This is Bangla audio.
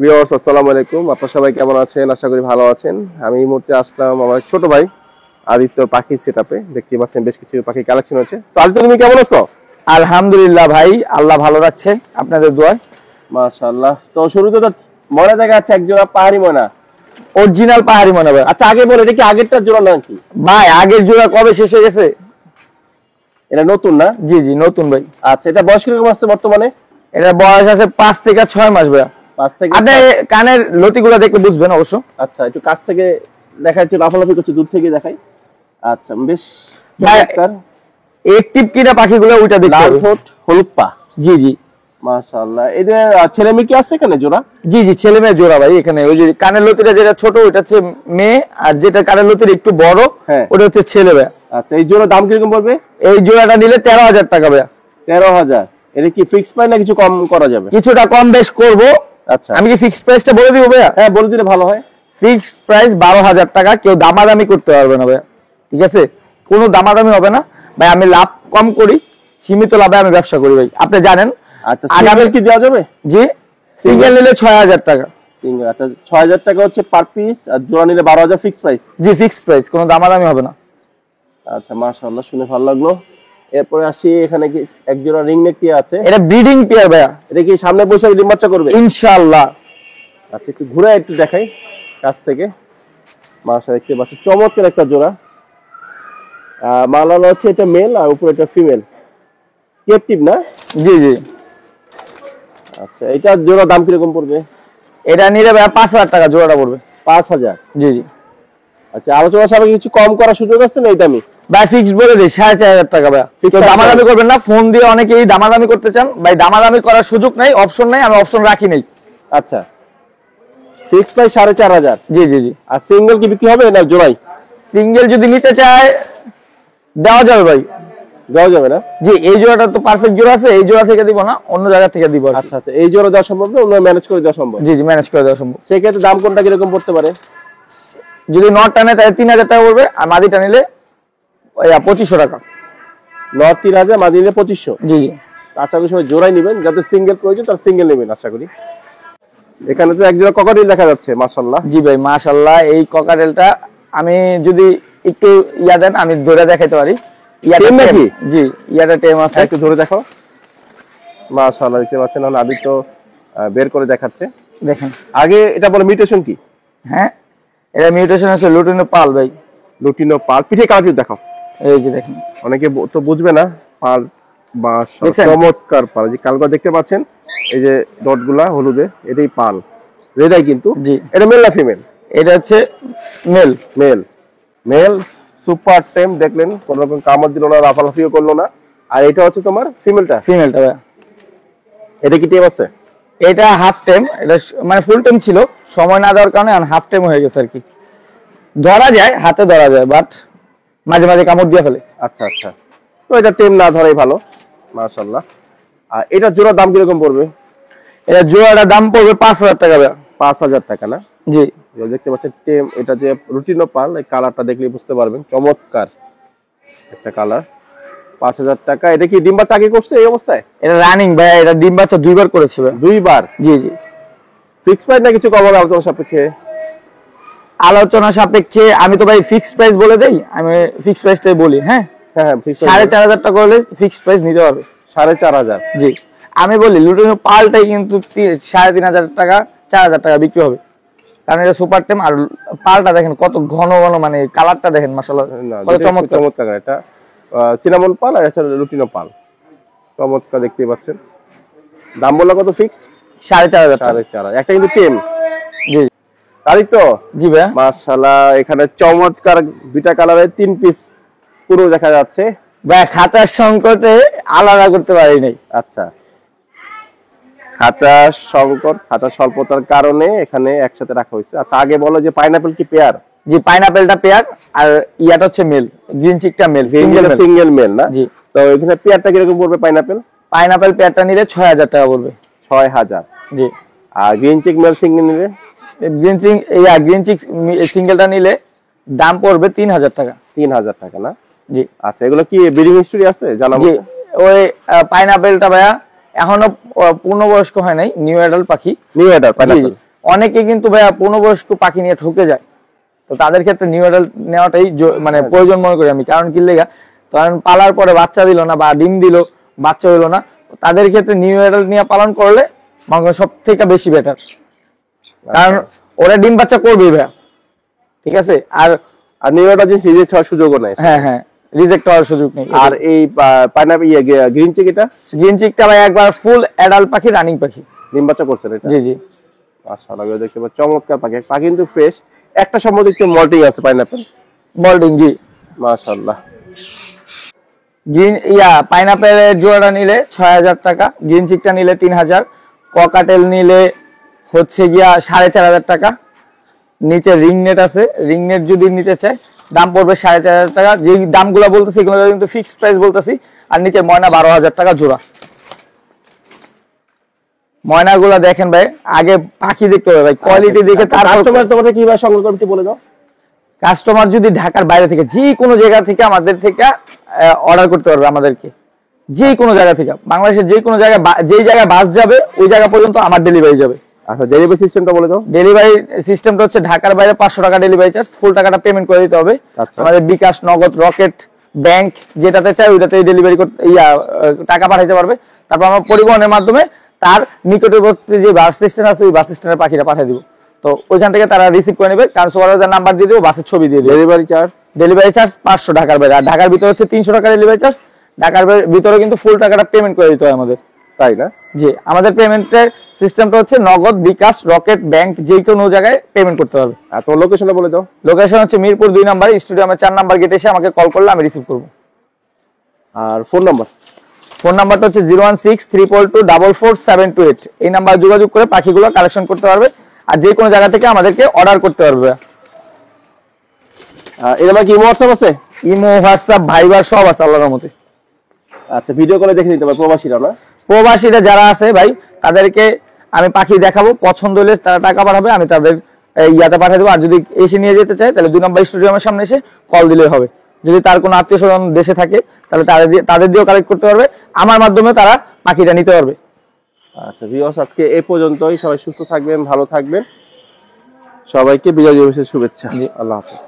ভিউয়ার্স আসসালামু আলাইকুম, আপনারা সবাই কেমন আছেন? আশা করি ভালো আছেন। আমি এই মুহূর্তে আসলাম আমার ছোট ভাই আদিত্য পাখি সেটআপে। দেখতে পাচ্ছেন বেশ কিছু পাখি কালেকশন আছে। তো আদিত্য, তুমি কেমন আছো? আলহামদুলিল্লাহ ভাই, আল্লাহ ভালো রাখছে আপনাদের দোয়ায়। মাশাআল্লাহ। তো শুরুতে তো ময়না দেখা যাচ্ছে এক জোড়া পাহাড়ি ময়না, অরিজিনাল পাহাড়ি ময়না ভাই। আচ্ছা আগে বলে, এটা কি আগেরটার জোড়া নাকি? ভাই আগের জোড়া কবে শেষ হয়ে গেছে? এটা নতুন না? জি জি নতুন ভাই। আচ্ছা, এটা বয়স কিরকম আছে বর্তমানে? এটা বয়স আছে 5 থেকে 6 মাস ভাই। 5 থেকে আপনি কানের লতিগুলো দেখলে বুঝবেন অবশ্য। আচ্ছা, একটু কাছ থেকে দেখাই, একটু লাফালাফি করছে, দূর থেকে দেখাই। আচ্ছা, বেশ চমৎকার। অ্যাক্টিভ কিনা পাখিগুলো ওইটা দেখতে লাল হবে। ঠোঁট, হলুদ পা। জি জি মাশাআল্লাহ। এদের ছেলে মেয়ে কি আছে এখানে জোড়া? জি জি ছেলে মেয়ে জোড়া ভাই। এখানে ওই যে কানের লতিটা যেটা ছোট ওইটা হচ্ছে মেয়ে, আর যেটা কানের লতির একটু বড় ওটা হচ্ছে ছেলে ভাই। আচ্ছা, এই জোড়া দাম কিরকম পড়বে? এই জোড়াটা নিলে 13,000 টাকা ভাই। 13,000। এটা কি ফিক্স প্রাইস না কিছু কম করা যাবে? কিছুটা কম বেশ করব। আচ্ছা, আমি কি ফিক্স প্রাইসটা বলে দিব ভাইয়া? হ্যাঁ বলে দিলে ভালো হয়। ফিক্সড প্রাইস 12,000 টাকা। কেউ দামাদামি করতে পারবে না ভাইয়া, ঠিক আছে? কোনো দামাদামি হবে না ভাই। আমি লাভ কম করি, সীমিত লাভে আমি ব্যবসা করি ভাই, আপনি জানেন। আচ্ছা, সিঙ্গেল কি দেওয়া যাবে? জি, সিঙ্গেল নিলে 6,000 টাকা সিঙ্গেল। আচ্ছা, 6,000 টাকা হচ্ছে পার পিস, আর জোড়া নিলে 12,000 ফিক্স প্রাইস। জি ফিক্সড প্রাইস, কোনো দামাদামি হবে না। আচ্ছা, মাশাআল্লাহ, শুনে ভালো লাগলো। এরপরে আসি, এখানে কি এক জোড়া রিং নেক টিয়া আছে? এটা ব্রিডিং পেয়ার ভাইয়া। এটা কি সামনে বসে ডিম বাচ্চা করবে? ইনশাআল্লাহ। আচ্ছা, একটু ঘুরে একটু দেখাই কাছ থেকে। মাশাআল্লাহ, দেখতে পাচ্ছি চমৎকার একটা জোড়া। মালালা হচ্ছে এটা মেল, আর উপরে এটা ফিমেল। ক্যাপটিভ না? জি জি। আচ্ছা, এটা জোড়া দাম কিরকম পড়বে? এটা নিলে ভাইয়া 5,000 টাকা জোড়াটা পড়বে। 5,000? জি জি। আচ্ছা, আলোচনা সাপেক্ষে কিছু কম করার সুযোগ আছে না? এটা আমি ভাই ফিক্সড বলে দিই 4,500 টাকা ভাইয়া। কেউ দামাদামি করবেন না। ফোন দিয়ে অনেকেই দামাদামি করতে চান ভাই, দামাদামি করার সুযোগ নাই, অপশন নাই, আমি অপশন রাখি নাই। আচ্ছা, ফিক্স প্রাইস 4,500। জি জি জি। আর সিঙ্গেল কি বিক্রি হবে না জোড়াই? সিঙ্গেল যদি নিতে চায় দেওয়া যাবে ভাই। দেওয়া যাবে না? জি, এই জোড়াটা তো পারফেক্ট জোড়া আছে, এই জোড়া থেকে দিব না, অন্য জায়গা থেকে দিব। আচ্ছা আচ্ছা, এই জোড়া দেওয়া সম্ভব না? অন্য ম্যানেজ করে দেওয়া সম্ভব? জি জি ম্যানেজ করে দেওয়া সম্ভব। সেক্ষেত্রে দাম কোনটা কিরকম পড়তে পারে? যদি নটটা নেয় তাহলে 3,000 টাকা পড়বে, আর মাদিটা নিলে 2,500 টাকা। নট 3,000, মাদি নিলে 2,500। জি জি। আশা করি সবাই জোড়াই নেবেন, যাতে সিঙ্গেল প্রয়োজন তারা সিঙ্গেল নেবেন আশা করি। এখানে তো এক জোড়া ককাটেল দেখা যাচ্ছে, মাশাআল্লাহ। জি ভাই মাশাআল্লাহ। এই ককাটেলটা আমি যদি একটু ইয়া দেন আমি ধরে দেখাইতে পারি। ইয়াটা নাকি? জি, ইয়াটা টেম আছে। একটু ধরে দেখো। মাশাআল্লাহ, দেখতে পাচ্ছেন আদিত্য বের করে দেখাচ্ছে। দেখেন আগে এটা বলে মিউটেশন কি? হ্যাঁ, এটা মিউটেশন আছে লুটিনো পাল ভাই। লুটিনো পাল। পিঠে কালার দেখো। এই যে দেখেন, অনেকে তো বুঝবে না পাল বা চমৎকার পাল। যে কালগুলো দেখতে পাচ্ছেন, এই যে ডটগুলা হলুদে, এটাই পাল। রেডাই কিন্তু। জি। এটা মেল না ফিমেল? এটা হচ্ছে মেল। মেল। মেল সুপার টেম। দেখলেন কোন রকম কামড় দিল না, লাফালাফিও করলো না। আর এটা হচ্ছে তোমার ফিমেলটা? ফিমেলটা ভাই। এটা কি টেম আছে? এটা হাফ টাইম, এটা মানে ফুল টাইম ছিল, সময় না দেওয়ার কারণে আর হাফ টাইম হয়ে গেছে আর কি। ধরা যায়, হাতে ধরা যায়, বাট মাঝে মাঝে কামড় দিয়ে ফেলে। আচ্ছা আচ্ছা, তো এটা টেম না ধরাই ভালো। মাশাআল্লাহ। আর এটা জোড়া দাম কিরকম পড়বে? এটা জোড়াটা দাম পড়বে 5,000 টাকা ভাই। 5,000 টাকা না? জি। দেখতে পাচ্ছেন টেম, এটা যে রুটিনো পাল, এই কালারটা দেখলেই বুঝতে পারবেন, চমৎকার একটা কালার। 5,000 টাকা। এটা কি ডিম বাচ্চা আগে করছে এই অবস্থায়? এটা রানিং ভাই, এটা ডিম বাচ্চা 2বার করেছে ভাই। 2বার? জি জি। ফিক্স প্রাইস না কিছু কম হবে আলোচনা সাপেক্ষে? আলোচনা সাপেক্ষে আমি তো ভাই ফিক্সড প্রাইস বলে দেই, আমি ফিক্সড প্রাইসটাই বলি। হ্যাঁ হ্যাঁ হ্যাঁ, ফিক্স 4,500 টাকা হলে ফিক্সড প্রাইস নিতে পারবে। 4,500? জি। আমি বলি লুটিনো পালটাই কিন্তু 3,500 টাকা 4,000 টাকা বিক্রি হবে, কারণ এটা সুপার টেম। আর পালটা দেখেন কত ঘন ঘন, মানে কালারটা দেখেন মাশাআল্লাহ কত চমৎকার। চমৎকার। এটা সিনামন পাল আর এটা লুটিনো পাল, চমৎকার দেখতে পাচ্ছেন। দাম বললা কত ফিক্সড? 4,500 টাকা। 4,500। একটা কিন্তু টেম। জি। তাই তো? জি ভাই। মাশাআল্লাহ, এখানে চমৎকার 2টা কালারের 3 পিস পুরো দেখা যাচ্ছে ভাই। খাতার সংকটে আলাদা করতে পারি নাই। আচ্ছা, খাতা সংকট, খাতা স্বল্পতার কারণে এখানে একসাথে রাখা হয়েছে। আচ্ছা, আগে বলো যে পাইনাপল কি পেয়ার? জি, পাইনাপেলটা পেয়ার, আর ইয়াটা হচ্ছে মেল, গ্রিন চিকটা মেল, সিঙ্গেল মেল না? জি। তো এখানে পেয়ারটা কিরকম পড়বে পাইনাপেল? পাইনাপেল পেয়ারটা নিলে 6,000 টাকা পড়বে। 6,000? জি। আর গ্রিন চিক মেল সিঙ্গেল নিলে? গ্রিন চিক সিঙ্গেলটা নিলে দাম পড়বে 3,000 টাকা। 3,000 টাকা না? জি। আচ্ছা, এগুলো কি ব্রিডিং হিস্টরি আছে জানাবো? জি, ওই পাইনাপেলটা ভাইয়া এখনো পূর্ণবয়স্ক হয় নাই, নিউ অ্যাডাল্ট পাখি। New adult pineapple? অনেকে কিন্তু ভাইয়া পূর্ণবয়স্ক পাখি নিয়ে ঠকে যায়। তো তাদের ক্ষেত্রে নিউ অ্যাডাল্ট নেওয়াটাই মানে প্রয়োজন মনে করি আমি। কারণ কি লেগা, কারণ পালার পরে বাচ্চা দিল না বা ডিম দিল, বাচ্চা হইলো না, তাদের ক্ষেত্রে নিউ অ্যাডাল্ট নিয়ে পালন করলে সব থেকে বেশি বেটার। কারণ ওরা ডিম বাচ্চা করবেই ভাইয়া, ঠিক আছে। আর নিউ অ্যাডাল্ট জিনিস রিজেক্ট হওয়ার সুযোগও নাই। হ্যাঁ, রিজেক্ট হওয়ার সুযোগ নেই। আর এই পাইনাপল গ্রিন চিক, গ্রিন চিকটা ভাই একবার ফুল অ্যাডাল্ট পাখি, রানিং পাখি, ডিম বাচ্চা করছেন এটা? জি। মাশাআল্লাহ, দেখতে পাচ্ছেন চমৎকার পাখি, পাখি কিন্তু ফ্রেশ। একটা সম্বন্ধে একটু মল্টিং আছে পাইনাপল, মল্টিং, জি মাশাআল্লাহ। গ্রিন পাইনাপেলের জোড়াটা নিলে ৬,০০০ টাকা, গ্রিন চিকটা নিলে ৩,০০০, ককাটেল নিলে হচ্ছে গিয়া ৪,৫০০ টাকা। নিচে রিং নেট আছে, রিং নেট যদি নিতে চায় দাম পড়বে ৪,৫০০ টাকা। যে দামগুলো বলতেছি এগুলো কিন্তু ফিক্সড প্রাইস বলতেছি। আর নিচে ময়না ১২,০০০ টাকা জোড়া। ময়নাগুলো দেখেন ভাই, আগে পাখি দেখতে হবে ভাই, কোয়ালিটি দেখে তারপর কাস্টমার তোমাদের কিভাবে সংগ্রহ করতে বলে দাও। কাস্টমার যদি ঢাকার বাইরে থেকে যে কোনো জায়গা থেকে আমাদের থেকে অর্ডার করতে পারবে, আমাদেরকে যে কোনো জায়গা থেকে, বাংলাদেশের যে কোনো জায়গায়, যেই জায়গায় বাস যাবে ওই জায়গা পর্যন্ত আমার ডেলিভারি যাবে। আচ্ছা, ডেলিভারি সিস্টেমটা বলে দাও। ডেলিভারি সিস্টেমটা হচ্ছে ঢাকার বাইরে ৫০০ টাকা ডেলিভারি চার্জ, ফুল টাকাটা পেমেন্ট করে দিতে হবে। আমাদের বিকাশ, নগদ, রকেট, ব্যাংক যেটাতে চাই ওইটাতে ডেলিভারি করতে টাকা পাঠাইতে পারবে। তারপর আমরা পরিবহনের মাধ্যমে তার নিকটবর্তী যে বাস স্টেশন আছে ওই বাস স্টেশনের পাখিটা পাঠিয়ে দিব। তো ওইখান থেকে তারা রিসিভ করে নেবে, কারণ সুপারভাইজার নাম্বার দিয়ে দেবো, বাসের ছবি দিয়ে দেবো। ডেলিভারি চার্জ ৫০০ ঢাকার বাইরে, আর ঢাকার ভিতরে হচ্ছে ৩০০ টাকা ডেলিভারি চার্জ। ঢাকার ভিতরে কিন্তু ফুল টাকাটা পেমেন্ট করে দিতে হয় আমাদের, তাই না? জি, আমাদের পেমেন্টের সিস্টেমটা হচ্ছে নগদ, বিকাশ, রকেট, ব্যাংক, যে কোনো জায়গায় পেমেন্ট করতে হবে। আর তোমার লোকেশনটা বলে দাও। লোকেশন হচ্ছে মিরপুর ২ নম্বর স্টেডিয়ামের ৪ নম্বর গেটে এসে আমাকে কল করলে আমি রিসিভ করব। আর ফোন নাম্বার? ফোন নাম্বারটা হচ্ছে 01632244728। এই নাম্বার যোগাযোগ করে পাখিগুলো কালেকশন করতে পারবে, আর যে কোনো জায়গা থেকে আমাদেরকে অর্ডার করতে পারবে। এর নাম্বার কি হোয়াটসঅ্যাপ আছে? ইমো, হোয়াটসঅ্যাপ, ভাইবার সব আছে আল্লাহর রহমতে। আচ্ছা, ভিডিও কলে দেখে নিতে পারবে প্রবাসীরা না? প্রবাসীরা যারা আছে ভাই, তাদেরকে আমি পাখি দেখাবো, পছন্দ হলে তারা টাকা পাঠাবে, আমি তাদের ইয়াতে পাঠিয়ে দেবো। আর যদি এসে নিয়ে যেতে চায় তাহলে ২ নম্বর স্টেডিয়ামের সামনে এসে কল দিলেই হবে। যদি তার কোনো আত্মীয় স্বজন দেশে থাকে তাহলে তাদের দিয়েও কালেক্ট করতে পারবে, আমার মাধ্যমে তারা পাখিটা নিতে পারবে। আচ্ছা ভিউয়ার্স, আজকে এই পর্যন্তই। সবাই সুস্থ থাকবেন, ভালো থাকবেন। সবাইকে বিজয় দিবসের শুভেচ্ছা। জি, আল্লাহ হাফেজ।